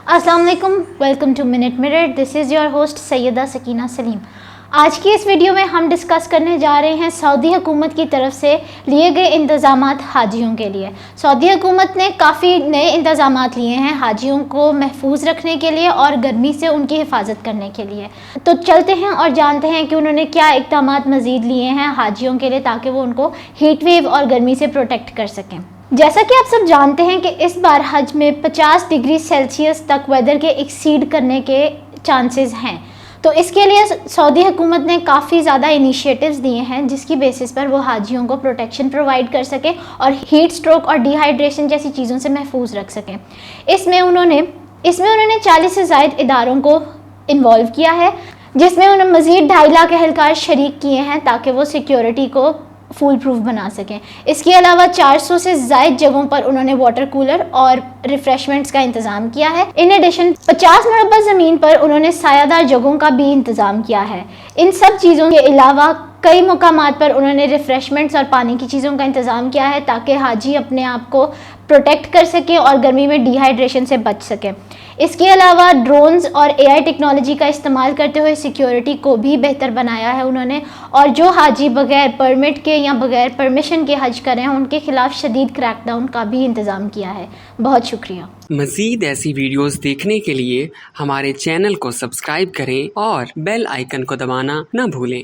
अस्सलाम वालेकुम, welcome to minute mirror. This is your host Syeda Sakina Saleem. आज की इस वीडियो में हम डिस्कस करने जा रहे हैं सऊदी हुकूमत की तरफ से लिए गए इंतज़ामात हाजियों के लिए। सऊदी हुकूमत ने काफ़ी नए इंतज़ामात लिए हैं हाजियों को महफूज रखने के लिए और गर्मी से उनकी हिफाजत करने के लिए। तो चलते हैं और जानते हैं कि उन्होंने क्या इक़दामात मज़ीद लिए हैं हाजियों के लिए ताकि वो उनको हीट वेव और गर्मी से प्रोटेक्ट कर सकें। जैसा कि आप सब जानते हैं कि इस बार हज में 50 डिग्री सेल्सियस तक वेदर के एक्सीड करने के चांसेस हैं। तो इसके लिए सऊदी हुकूमत ने काफ़ी ज़्यादा इनिशिएटिव्स दिए हैं जिसकी बेसिस पर वो हाजियों को प्रोटेक्शन प्रोवाइड कर सकें और हीट स्ट्रोक और डिहाइड्रेशन जैसी चीज़ों से महफूज रख सकें। इसमें उन्होंने 40 से ज़ायद इदारों को इन्वॉल्व किया है, जिसमें उन्होंने मज़ीद 2.5 लाख एहलकार शरीक किए हैं ताकि वो सिक्योरिटी को फुल प्रूफ बना सकें। इसके अलावा 400 से ज़ायद जगहों पर उन्होंने वाटर कूलर और रिफ्रेशमेंट्स का इंतज़ाम किया है। इन एडिशन 50 मुरब्बा ज़मीन पर उन्होंने सायादार जगहों का भी इंतज़ाम किया है। इन सब चीज़ों के अलावा कई मुकामात पर उन्होंने रिफ्रेशमेंट्स और पानी की चीज़ों का इंतज़ाम किया है ताकि हाजी अपने आप को प्रोटेक्ट कर सकें और गर्मी में डिहाइड्रेशन से बच सकें। इसके अलावा ड्रोन्स और एआई टेक्नोलॉजी का इस्तेमाल करते हुए सिक्योरिटी को भी बेहतर बनाया है उन्होंने, और जो हाजी बगैर परमिट के या बगैर परमिशन के हज करें हैं उनके खिलाफ शदीद क्रैकडाउन का भी इंतज़ाम किया है। बहुत शुक्रिया। मज़ीद ऐसी वीडियोस देखने के लिए हमारे चैनल को सब्सक्राइब करें और बेल आइकन को दबाना न भूलें।